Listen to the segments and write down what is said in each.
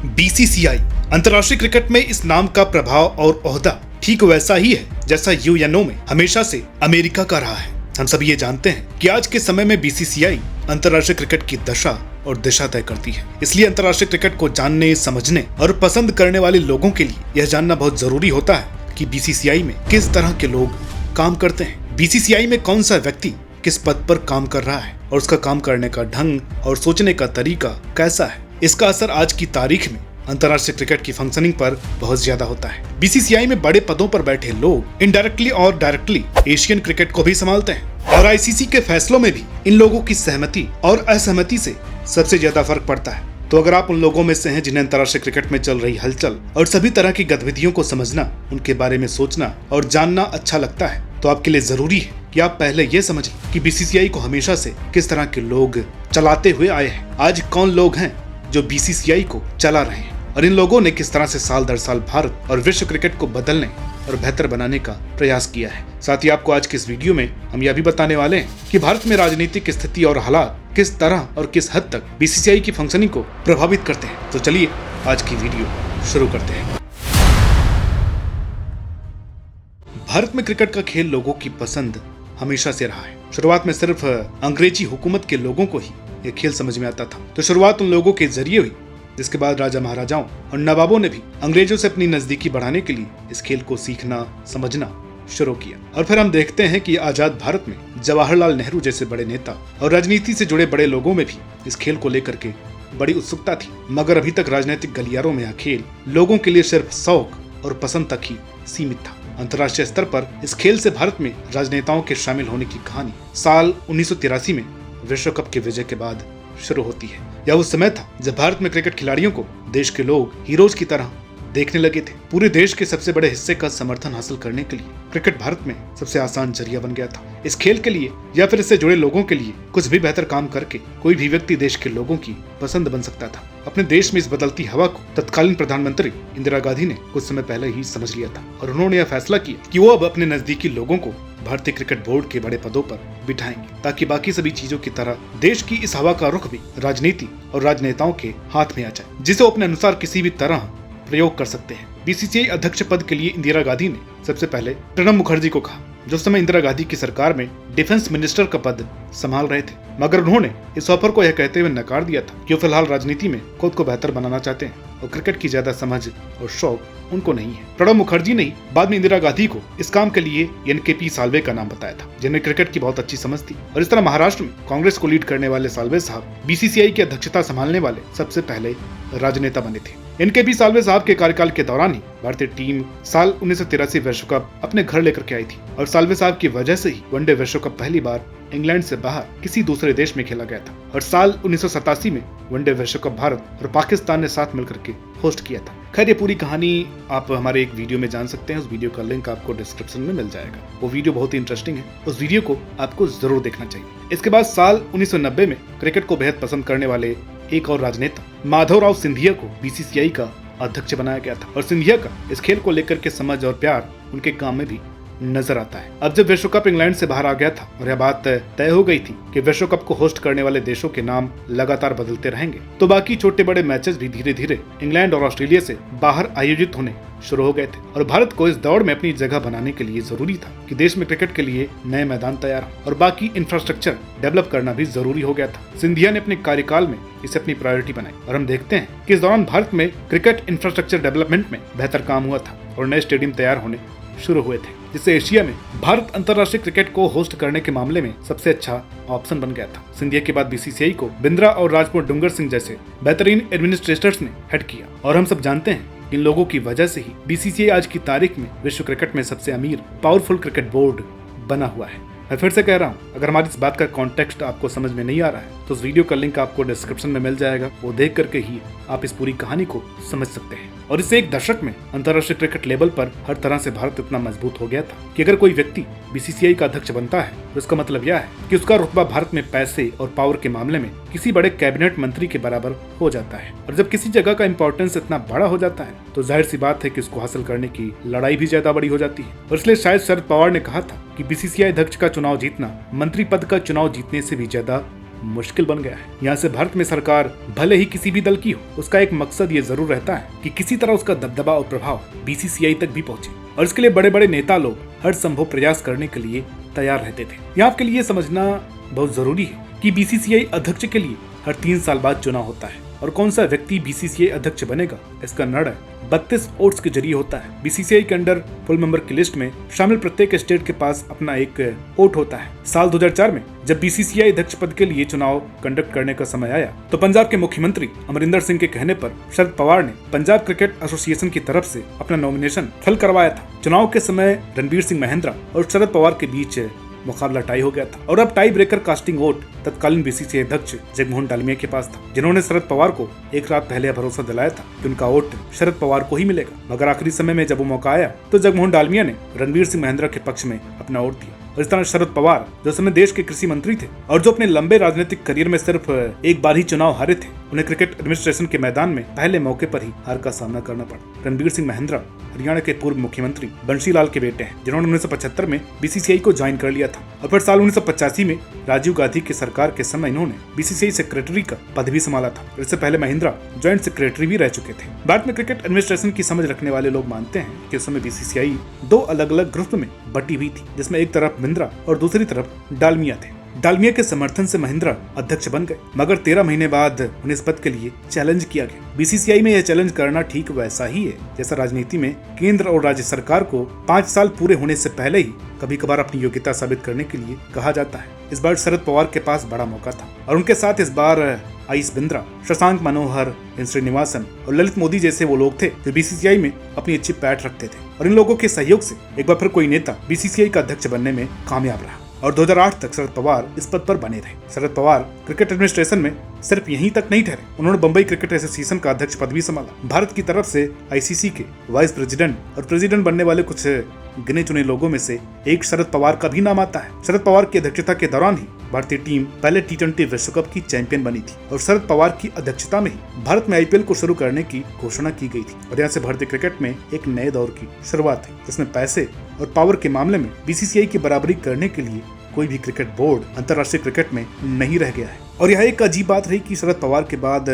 BCCI अंतर्राष्ट्रीय cricket में इस नाम का प्रभाव और ओहदा ठीक वैसा ही है जैसा यूएनओ में हमेशा से अमेरिका का रहा है। हम सभी ये जानते हैं कि आज के समय में बीसीसीआई अंतर्राष्ट्रीय क्रिकेट की दशा और दिशा तय करती है। इसलिए अंतर्राष्ट्रीय क्रिकेट को जानने, समझने और पसंद करने वाले लोगों के लिए यह जानना बहुत जरूरी होता है कि बीसीसीआई में किस तरह के लोग काम करते हैं, बीसीसीआई में कौन सा व्यक्ति किस पद पर काम कर रहा है और उसका काम करने का ढंग और सोचने का तरीका कैसा है। इसका असर आज की तारीख में अंतर्राष्ट्रीय क्रिकेट की फंक्शनिंग पर बहुत ज्यादा होता है। बीसीसीआई में बड़े पदों पर बैठे लोग इनडायरेक्टली और डायरेक्टली एशियन क्रिकेट को भी संभालते हैं और आईसीसी के फैसलों में भी इन लोगों की सहमति और असहमति से सबसे ज्यादा फर्क पड़ता है। तो अगर आप उन लोगों में से हैं जिन्हें अंतर्राष्ट्रीय क्रिकेट में चल रही हलचल और सभी तरह की गतिविधियों को समझना, उनके बारे में सोचना और जानना अच्छा लगता है, तो आपके लिए जरूरी है कि आप पहले ये समझें कि बीसीसीआई को हमेशा से किस तरह के लोग चलाते हुए आए हैं। आज कौन लोग हैं जो बीसीसीआई को चला रहे हैं और इन लोगों ने किस तरह से साल दर साल भारत और विश्व क्रिकेट को बदलने और बेहतर बनाने का प्रयास किया है। साथ ही आपको आज के इस वीडियो में हम यह भी बताने वाले हैं कि भारत में राजनीतिक स्थिति और हालात किस तरह और किस हद तक बीसीसीआई की फंक्शनिंग को प्रभावित करते हैं। तो चलिए आज की वीडियो शुरू करते हैं। भारत में क्रिकेट का खेल लोगों की पसंद हमेशा से रहा है। शुरुआत में सिर्फ अंग्रेजी हुकूमत के लोगों को ही यह खेल समझ में आता था, तो शुरुआत उन लोगों के जरिए हुई जिसके बाद राजा महाराजाओं और नवाबों ने भी अंग्रेजों से अपनी नजदीकी बढ़ाने के लिए इस खेल को सीखना, समझना शुरू किया। और फिर हम देखते हैं कि आजाद भारत में जवाहरलाल नेहरू जैसे बड़े नेता और राजनीति से जुड़े बड़े लोगों में भी इस खेल को लेकर के बड़ी उत्सुकता थी। मगर अभी तक राजनीतिक गलियारों में यह खेल लोगों के लिए सिर्फ शौक और पसंद तक ही सीमित था। अंतर्राष्ट्रीय स्तर पर इस खेल से भारत में राजनेताओं के शामिल होने की कहानी साल 1983 में विश्व कप के विजय के बाद शुरू होती है। यह उस समय था जब भारत में क्रिकेट खिलाड़ियों को देश के लोग हीरोज की तरह देखने लगे थे। पूरे देश के सबसे बड़े हिस्से का समर्थन हासिल करने के लिए क्रिकेट भारत में सबसे आसान जरिया बन गया था। इस खेल के लिए या फिर इससे जुड़े लोगों के लिए कुछ भी बेहतर काम करके कोई भी व्यक्ति देश के लोगों की पसंद बन सकता था। अपने देश में इस बदलती हवा को तत्कालीन प्रधानमंत्री इंदिरा गांधी ने कुछ समय पहले ही समझ लिया था और उन्होंने यह फैसला किया कि वो अब अपने नजदीकी लोगों को भारतीय क्रिकेट बोर्ड के बड़े पदों पर बिठाएंगे, ताकि बाकी सभी चीजों की तरह देश की इस हवा का रुख भी राजनीति और राजनेताओं के हाथ में आ जाए, जिसे वो अपने अनुसार किसी भी तरह प्रयोग कर सकते हैं। बीसीसीआई अध्यक्ष पद के लिए इंदिरा गांधी ने सबसे पहले प्रणब मुखर्जी को कहा, जो उस समय इंदिरा गांधी की सरकार में डिफेंस मिनिस्टर का पद संभाल रहे थे। मगर उन्होंने इस ऑफर को यह कहते हुए नकार दिया था कि वो फिलहाल राजनीति में खुद को बेहतर बनाना चाहते हैं और क्रिकेट की ज्यादा समझ और शौक उनको नहीं है। प्रणब मुखर्जी ने बाद में इंदिरा गांधी को इस काम के लिए एनकेपी साल्वे का नाम बताया था, जिन्हें क्रिकेट की बहुत अच्छी समझ थी। और इस तरह महाराष्ट्र में कांग्रेस को लीड करने वाले साल्वे साहब बीसीसीआई की अध्यक्षता संभालने वाले सबसे पहले राजनेता बने थे। एनकेपी साल्वे साहब के कार्यकाल के दौरान ही भारतीय टीम साल 1983 विश्व कप अपने घर लेकर के आई थी और साल्वे साहब की वजह से ही वनडे विश्व कप पहली बार इंग्लैंड से बाहर किसी दूसरे देश में खेला गया था। और साल 1987 में वनडे विश्व कप भारत और पाकिस्तान ने साथ मिलकर के होस्ट किया था। खैर, ये पूरी कहानी आप हमारे एक वीडियो में जान सकते हैं। उस वीडियो का लिंक आपको डिस्क्रिप्शन में मिल जाएगा। वो वीडियो बहुत ही इंटरेस्टिंग है, उस वीडियो को आपको जरूर देखना चाहिए। इसके बाद साल 1990 में क्रिकेट को बेहद पसंद करने वाले एक और राजनेता माधवराव सिंधिया को बीसीसीआई का अध्यक्ष बनाया गया था और सिंधिया का इस खेल को लेकर के समझ और प्यार उनके काम में भी नजर आता है। अब जब विश्व कप इंग्लैंड से बाहर आ गया था और यह बात तय हो गई थी कि विश्व कप को होस्ट करने वाले देशों के नाम लगातार बदलते रहेंगे, तो बाकी छोटे बड़े मैचेस भी धीरे धीरे इंग्लैंड और ऑस्ट्रेलिया से बाहर आयोजित होने शुरू हो गए थे। और भारत को इस दौड़ में अपनी जगह बनाने के लिए जरूरी था कि देश में क्रिकेट के लिए नए मैदान तैयार हो और बाकी इंफ्रास्ट्रक्चर डेवलप करना भी जरूरी हो गया था। सिंधिया ने अपने कार्यकाल में इसे अपनी प्रायोरिटी बनाई और हम देखते हैं कि इस दौरान भारत में क्रिकेट इंफ्रास्ट्रक्चर डेवलपमेंट में बेहतर काम हुआ था और नए स्टेडियम तैयार होने शुरू हुए थे, जिससे एशिया में भारत अंतर्राष्ट्रीय क्रिकेट को होस्ट करने के मामले में सबसे अच्छा ऑप्शन बन गया था। सिंधिया के बाद बीसीसीआई को बिंद्रा और राजपूत डुंगर सिंह जैसे बेहतरीन एडमिनिस्ट्रेटर्स ने हेड किया और हम सब जानते हैं इन लोगों की वजह से ही बीसीसीआई आज की तारीख में विश्व क्रिकेट में सबसे अमीर पावरफुल क्रिकेट बोर्ड बना हुआ है। मैं फिर से कह रहा हूँ, अगर हमारी इस बात का कॉन्टेक्स्ट आपको समझ में नहीं आ रहा है तो उस वीडियो का लिंक आपको डिस्क्रिप्शन में मिल जाएगा। वो देख करके ही आप इस पूरी कहानी को समझ सकते हैं। और इससे एक दशक में अंतर्राष्ट्रीय क्रिकेट लेवल पर हर तरह से भारत इतना मजबूत हो गया था कि अगर कोई व्यक्ति बीसीसीआई का अध्यक्ष बनता है तो इसका मतलब यह है कि उसका रुतबा भारत में पैसे और पावर के मामले में किसी बड़े कैबिनेट मंत्री के बराबर हो जाता है। और जब किसी जगह का इंपॉर्टेंस इतना बड़ा हो जाता है तो जाहिर सी बात है कि उसको हासिल करने की लड़ाई भी ज्यादा बड़ी हो जाती है। और इसलिए शायद शरद पवार ने कहा था कि बीसीसीआई अध्यक्ष का चुनाव जीतना मंत्री पद का चुनाव जीतने से भी ज्यादा मुश्किल बन गया है। यहाँ से भारत में सरकार भले ही किसी भी दल की हो, उसका एक मकसद ये जरूर रहता है कि किसी तरह उसका दबदबा और प्रभाव बीसीसीआई तक भी पहुंचे, और इसके लिए बड़े बड़े नेता लोग हर संभव प्रयास करने के लिए तैयार रहते थे। यहाँ आपके लिए समझना बहुत जरूरी है कि बीसीसीआई अध्यक्ष के लिए हर 3 साल बाद चुनाव होता है, और कौन सा व्यक्ति बीसीसीआई अध्यक्ष बनेगा इसका निर्णय 32 वोट्स के जरिए होता है। बीसीसीआई के अंडर फुल मेंबर की लिस्ट में शामिल प्रत्येक स्टेट के पास अपना एक वोट होता है। साल 2004 में जब बीसीसीआई अध्यक्ष पद के लिए चुनाव कंडक्ट करने का समय आया तो पंजाब के मुख्यमंत्री अमरिंदर सिंह के कहने पर शरद पवार ने पंजाब क्रिकेट एसोसिएशन की तरफ से अपना नॉमिनेशन फिल करवाया था। चुनाव के समय रणवीर सिंह महिंद्रा और शरद पवार के बीच मुकाबला टाई हो गया था, और अब टाई ब्रेकर कास्टिंग वोट तत्कालीन बीसीसीआई अध्यक्ष जगमोहन डालमिया के पास था, जिन्होंने शरद पवार को एक रात पहले भरोसा दिलाया था कि उनका वोट शरद पवार को ही मिलेगा। मगर आखिरी समय में जब वो मौका आया तो जगमोहन डालमिया ने रणवीर सिंह महिंद्रा के पक्ष में अपना वोट दिया। और इस तरह शरद पवार जो समय देश के कृषि मंत्री थे और जो अपने लंबे राजनीतिक करियर में सिर्फ एक बार ही चुनाव हारे थे, उन्हें क्रिकेट एडमिनिस्ट्रेशन के मैदान में पहले मौके पर ही हार का सामना करना पड़ा। रणवीर सिंह महिंद्रा हरियाणा के पूर्व मुख्यमंत्री बंशी लाल के बेटे हैं, जिन्होंने 1975 में बीसीसीआई को ज्वाइन कर लिया था, और फिर साल 1985 में राजीव गांधी की सरकार के समय इन्होंने बीसीसीआई सेक्रेटरी का पद भी संभाला था। इससे पहले महिंद्रा ज्वाइंट सेक्रेटरी भी रह चुके थे। भारत में क्रिकेट एडमिनिस्ट्रेशन की समझ रखने वाले लोग मानते हैं कि उस समय बीसीसीआई 2 अलग अलग ग्रुप में बटी हुई थी, जिसमें एक तरफ महिंद्रा और दूसरी तरफ डालमिया थे। डालमिया के समर्थन से महिंद्रा अध्यक्ष बन गए, मगर 13 महीने बाद उन्हें इस पद के लिए चैलेंज किया गया। बीसीसीआई में यह चैलेंज करना ठीक वैसा ही है जैसा राजनीति में केंद्र और राज्य सरकार को 5 साल पूरे होने से पहले ही कभी कभार अपनी योग्यता साबित करने के लिए कहा जाता है। इस बार शरद पवार के पास बड़ा मौका था, और उनके साथ इस बार आयुष बिंद्रा, शशांक मनोहर, एन श्रीनिवासन और ललित मोदी जैसे वो लोग थे जो बीसीसीआई में अपनी अच्छी पैठ रखते थे, और इन लोगों के सहयोग से एक बार फिर कोई नेता बीसीसीआई का अध्यक्ष बनने में कामयाब रहा, और 2008 तक शरद पवार इस पद पर बने रहे। शरद पवार क्रिकेट एडमिनिस्ट्रेशन में सिर्फ यहीं तक नहीं ठहरे, उन्होंने बंबई क्रिकेट एसोसिएशन का अध्यक्ष पद भी संभाला। भारत की तरफ से आईसीसी के वाइस प्रेसिडेंट और प्रेसिडेंट बनने वाले कुछ गिने चुने लोगों में से एक शरद पवार का भी नाम आता है। शरद पवार की अध्यक्षता के दौरान ही भारतीय टीम पहले T20 विश्व कप की चैंपियन बनी थी, और शरद पवार की अध्यक्षता में ही भारत में आईपीएल को शुरू करने की घोषणा की गई थी, और यहाँ से भारतीय क्रिकेट में एक नए दौर की शुरुआत है, जिसमें पैसे और पावर के मामले में बीसीसीआई की बराबरी करने के लिए कोई भी क्रिकेट बोर्ड अंतर्राष्ट्रीय क्रिकेट में नहीं रह गया है। और यह एक अजीब बात रही कि शरद पवार के बाद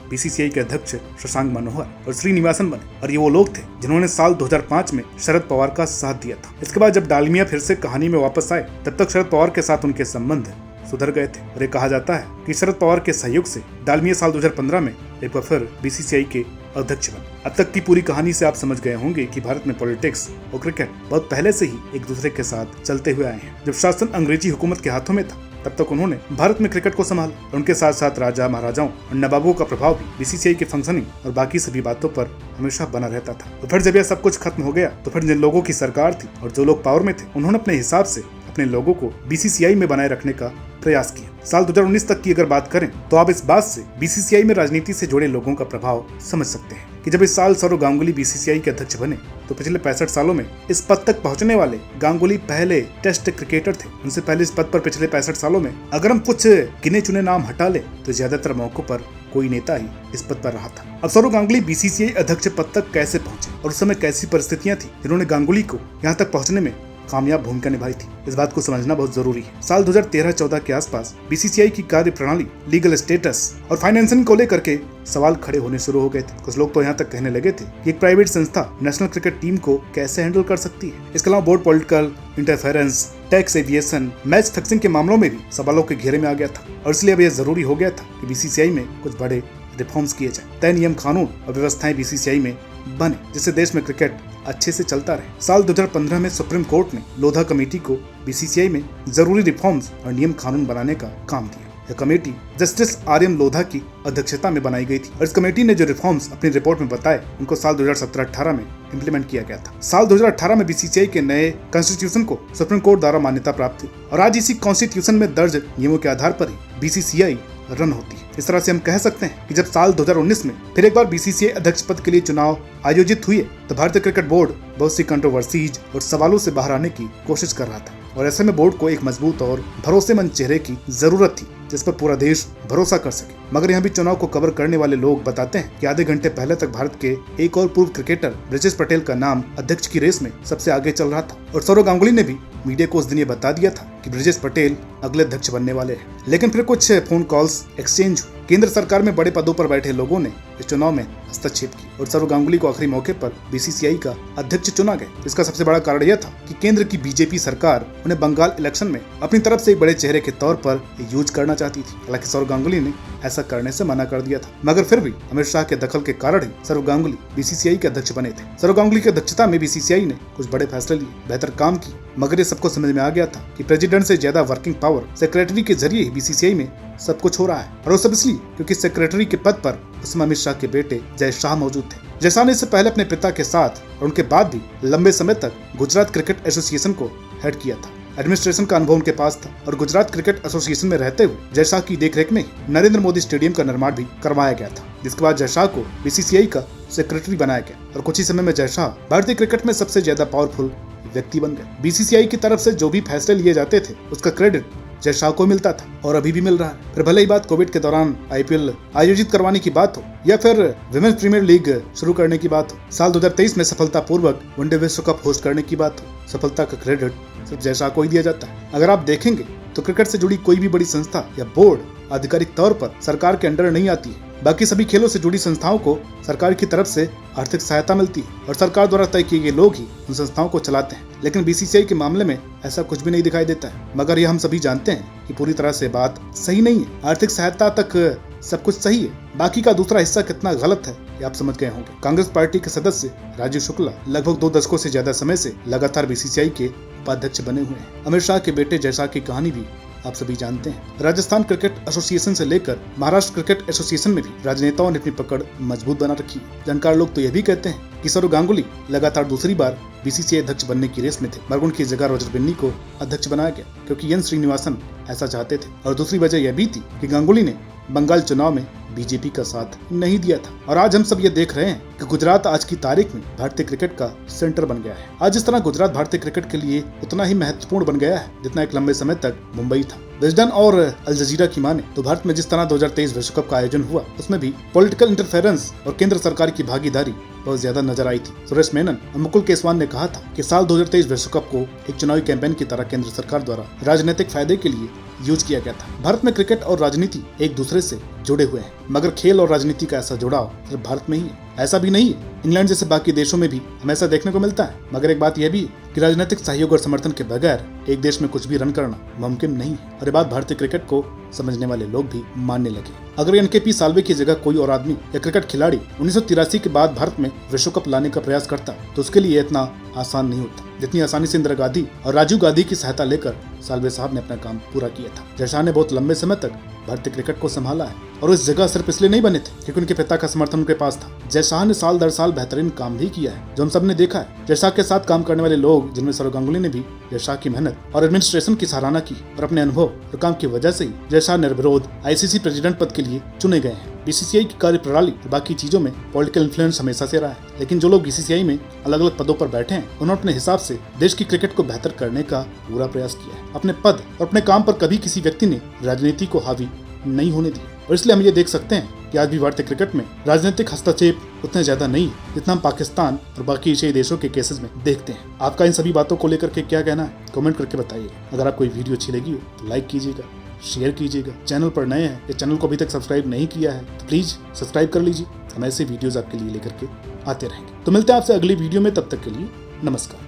बीसीसीआई के अध्यक्ष शशांक मनोहर और श्रीनिवासन बने, और ये वो लोग थे जिन्होंने साल 2005 में शरद पवार का साथ दिया था। इसके बाद जब डालमिया फिर से कहानी में वापस आए, तब तक शरद पवार के साथ उनके संबंध सुधर गए थे, और ये कहा जाता है कि शरद पवार के सहयोग से डालमिया साल 2015 में एक बार फिर बीसीसीआई के अध्यक्ष बने। अब तक की पूरी कहानी से आप समझ गए होंगे कि भारत में पॉलिटिक्स और क्रिकेट बहुत पहले से ही एक दूसरे के साथ चलते हुए आए हैं। जब शासन अंग्रेजी हुकूमत के हाथों में था, तब तक उन्होंने भारत में क्रिकेट को संभाला, और उनके साथ साथ राजा महाराजाओं और नवाबों का प्रभाव भी बीसीसीआई के फंक्शनिंग और बाकी सभी बातों पर हमेशा बना रहता था। तो फिर जब यह सब कुछ खत्म हो गया, तो फिर जिन लोगों की सरकार थी और जो लोग पावर में थे, उन्होंने अपने हिसाब से अपने लोगों को बीसीसीआई में बनाए रखने का प्रयास किया। साल 2019 तक की अगर बात करें तो आप इस बात से बीसीसीआई में राजनीति से जुड़े लोगों का प्रभाव समझ सकते हैं कि जब इस साल सौरव गांगुली बीसीसीआई के अध्यक्ष बने, तो पिछले 65 सालों में इस पद तक पहुंचने वाले गांगुली पहले टेस्ट क्रिकेटर थे। उनसे पहले इस पद पर पिछले 65 सालों में अगर हम कुछ गिने चुने नाम हटा ले, तो ज्यादातर मौकों पर कोई नेता ही इस पद पर रहा था। अब सौरव गांगुली बीसीसीआई अध्यक्ष पद तक कैसे पहुंचे, और उस समय कैसी परिस्थितियां थी जिन्होंने गांगुली को यहाँ तक पहुंचने में कामयाब भूमिका निभाई थी, इस बात को समझना बहुत जरूरी है। साल 2013-14 के आसपास बीसीसीआई की कार्य प्रणाली, लीगल स्टेटस और फाइनेंसिंग को लेकर के सवाल खड़े होने शुरू हो गए थे। कुछ लोग तो यहाँ तक कहने लगे थे कि एक प्राइवेट संस्था नेशनल क्रिकेट टीम को कैसे हैंडल कर सकती है। इसके अलावा board political interference, tax aviation, match fixing के मामलों में भी सवालों के घेरे में आ गया था, और इसलिए अब यह जरूरी हो गया था कि बीसीसीआई में कुछ बड़े रिफॉर्म्स किए जाए, तय नियम कानून और व्यवस्थाएं बीसीसीआई में बने, जिससे देश में क्रिकेट अच्छे से चलता रहे। साल 2015 में सुप्रीम कोर्ट ने लोधा कमेटी को बीसीसीआई में जरूरी रिफॉर्म्स और नियम कानून बनाने का काम दिया। यह कमेटी जस्टिस आर्यन लोधा की अध्यक्षता में बनाई गई थी, और इस कमेटी ने जो रिफॉर्म्स अपनी रिपोर्ट में बताए, उनको साल 2017-18 में इम्प्लीमेंट किया गया था। साल 2018 में बीसीसीआई के नए कॉन्स्टिट्यूशन को सुप्रीम कोर्ट द्वारा मान्यता प्राप्त हुई, और आज इसी कॉन्स्टिट्यूशन में दर्ज नियमों के आधार पर ही बीसीसीआई रन होती है। इस तरह से हम कह सकते हैं कि जब साल 2019 में फिर एक बार बीसीसीआई अध्यक्ष पद के लिए चुनाव आयोजित हुए, तो भारतीय क्रिकेट बोर्ड बहुत सी कंट्रोवर्सीज और सवालों से बाहर आने की कोशिश कर रहा था। और ऐसे में बोर्ड को एक मजबूत और भरोसेमंद चेहरे की जरूरत थी जिस पर पूरा देश भरोसा कर सके। मगर यहाँ भी चुनाव को कवर करने वाले लोग बताते हैं कि आधे घंटे पहले तक भारत के एक और पूर्व क्रिकेटर ब्रिजेश पटेल का नाम अध्यक्ष की रेस में सबसे आगे चल रहा था और सौरव गांगुली ने भी मीडिया को उस दिन ये बता दिया था कि ब्रिजेश पटेल अगले अध्यक्ष बनने वाले हैं। लेकिन फिर कुछ फोन कॉल्स एक्सचेंज हुए। केंद्र सरकार में बड़े पदों पर बैठे लोगों ने इस चुनाव में हस्तक्षेप किया और सौरव गांगुली को आखिरी मौके पर बीसीसीआई का अध्यक्ष चुना गया। इसका सबसे बड़ा कारण यह था कि केंद्र की बीजेपी सरकार उन्हें बंगाल इलेक्शन में अपनी तरफ से एक बड़े चेहरे के तौर पर यूज करना चाहती थी। हालांकि सौरव गांगुली ने ऐसा करने से मना कर दिया था, मगर फिर भी अमित शाह के दखल के कारण ही सौरव गांगुली बीसीसीआई के अध्यक्ष बने थे। सौरव गांगुली की अध्यक्षता में बीसीसीआई ने कुछ बड़े फैसले लिए, बेहतर काम की, मगर ये सबको समझ में आ गया था कि प्रेसिडेंट से ज्यादा वर्किंग पावर सेक्रेटरी के जरिए ही बीसीसीआई में सब कुछ हो रहा है। और वो सब इसलिए क्योंकि सेक्रेटरी के पद पर उसमें अमित शाह के बेटे जय शाह मौजूद थे। जय शाह ने इससे पहले अपने पिता के साथ और उनके बाद भी लंबे समय तक गुजरात क्रिकेट एसोसिएशन को हेड किया था। एडमिनिस्ट्रेशन का अनुभव उनके पास था और गुजरात क्रिकेट एसोसिएशन में रहते हुए जय शाह की देखरेख में नरेंद्र मोदी स्टेडियम का निर्माण भी करवाया गया था, जिसके बाद जय शाह को बीसीसीआई का सेक्रेटरी बनाया गया और कुछ ही समय में जय शाह भारतीय क्रिकेट में सबसे ज्यादा पावरफुल व्यक्ति बन गए। बीसीसीआई की तरफ से जो भी फैसले लिए जाते थे उसका क्रेडिट जय शाह को मिलता था और अभी भी मिल रहा है। फिर भले ही बात कोविड के दौरान आईपीएल आयोजित करवाने की बात हो या फिर विमेंस प्रीमियर लीग शुरू करने की बात हो, साल 2023 में सफलतापूर्वक वनडे विश्व कप होस्ट करने की बात हो, सफलता का क्रेडिट सिर्फ जय शाह को ही दिया जाता है। अगर आप देखेंगे तो क्रिकेट से जुड़ी कोई भी बड़ी संस्था या बोर्ड आधिकारिक तौर पर सरकार के अंडर नहीं आती है। बाकी सभी खेलों से जुड़ी संस्थाओं को सरकार की तरफ से आर्थिक सहायता मिलती है और सरकार द्वारा तय किए गए लोग ही उन संस्थाओं को चलाते हैं। लेकिन बीसीसीआई के मामले में ऐसा कुछ भी नहीं दिखाई देता है। मगर यह हम सभी जानते हैं कि पूरी तरह से बात सही नहीं है। आर्थिक सहायता तक सब कुछ सही है, बाकी का दूसरा हिस्सा कितना गलत है ये आप समझ गए होंगे। कांग्रेस पार्टी के सदस्य राजीव शुक्ला लगभग 2 दशकों से ज्यादा समय से लगातार बीसीसीआई के उपाध्यक्ष बने हुए हैं। अमित शाह के बेटे जय शाह की कहानी भी आप सभी जानते हैं। राजस्थान क्रिकेट एसोसिएशन से लेकर महाराष्ट्र क्रिकेट एसोसिएशन में भी राजनेताओं ने अपनी पकड़ मजबूत बना रखी है। जानकार लोग तो यह भी कहते हैं कि सौरव गांगुली लगातार दूसरी बार बीसीसीआई अध्यक्ष बनने की रेस में थे, मगर उनकी जगह रोजर बिन्नी को अध्यक्ष बनाया गया क्योंकि एन श्रीनिवासन ऐसा चाहते थे। और दूसरी वजह यह भी थी कि गांगुली ने बंगाल चुनाव में बीजेपी का साथ नहीं दिया था। और आज हम सब ये देख रहे हैं कि गुजरात आज की तारीख में भारतीय क्रिकेट का सेंटर बन गया है। आज इस तरह गुजरात भारतीय क्रिकेट के लिए उतना ही महत्वपूर्ण बन गया है जितना एक लंबे समय तक मुंबई था। विजडन और अल जजीरा की माने तो भारत में जिस तरह 2023 विश्व कप का आयोजन हुआ उसमें भी पॉलिटिकल इंटरफेरेंस और केंद्र सरकार की भागीदारी बहुत ज्यादा नजर आई थी। सुरेश मेनन और मुकुल केसवान ने कहा था कि साल 2023 विश्व कप को एक चुनावी कैंपेन की तरह केंद्र सरकार द्वारा राजनीतिक फायदे के लिए यूज किया गया था। भारत में क्रिकेट और राजनीति एक दूसरे से जुड़े हुए हैं, मगर खेल और राजनीति का ऐसा जुड़ाव सिर्फ भारत में ही है, ऐसा भी नहीं है। इंग्लैंड जैसे बाकी देशों में भी हमेशा देखने को मिलता है। मगर एक बात यह भी कि राजनीतिक सहयोग और समर्थन के बगैर एक देश में कुछ भी रन करना मुमकिन नहीं है। और ये बात भारतीय क्रिकेट को समझने वाले लोग भी मानने लगे। अगर एनकेपी साल्वे की जगह कोई और आदमी या क्रिकेट खिलाड़ी 1983 के बाद भारत में विश्व कप लाने का प्रयास करता तो उसके लिए इतना आसान नहीं होता जितनी आसानी से इंदिरा गांधी और राजीव गांधी की सहायता लेकर साल्वे साहब ने अपना काम पूरा किया था। जय शाह ने बहुत लंबे समय तक भारतीय क्रिकेट को संभाला है और इस जगह सिर्फ इसलिए नहीं बने थे क्योंकि उनके पिता का समर्थन उनके पास था। जय शाह ने साल दर साल बेहतरीन काम भी किया है जो हम सब ने देखा है। जय शाह के साथ काम करने वाले लोग जिनमें सौरव गांगुली ने भी जय शाह की मेहनत और एडमिनिस्ट्रेशन की सराहना की और अपने अनुभव और काम की वजह से ही जय शाह निर्विरोध आईसीसी प्रेसिडेंट पद के लिए चुने गए हैं। बीसीसीआई की कार्यप्रणाली और बाकी चीजों में पॉलिटिकल इन्फ्लुएंस हमेशा से रहा है, लेकिन जो लोग बीसीसीआई में अलग अलग पदों पर बैठे हैं उन्होंने अपने हिसाब से देश की क्रिकेट को बेहतर करने का पूरा प्रयास किया है। अपने पद और अपने काम पर कभी किसी व्यक्ति ने राजनीति को हावी नहीं होने दिया और इसलिए हम ये देख सकते हैं कि आज भी भारतीय क्रिकेट में राजनीतिक हस्तक्षेप उतने ज्यादा नहीं जितना हम पाकिस्तान और बाकी एशियाई देशों के केसेस में देखते हैं। आपका इन सभी बातों को लेकर के क्या कहना है कमेंट करके बताइएगा। अगर आपको वीडियो अच्छी लगी हो तो लाइक कीजिएगा, शेयर कीजिएगा। चैनल पर नए हैं या चैनल को अभी तक सब्सक्राइब नहीं किया है तो प्लीज सब्सक्राइब कर लीजिए। हम ऐसे वीडियोज आपके लिए लेकर के आते रहेंगे। तो मिलते हैं आपसे अगली वीडियो में, तब तक के लिए नमस्कार।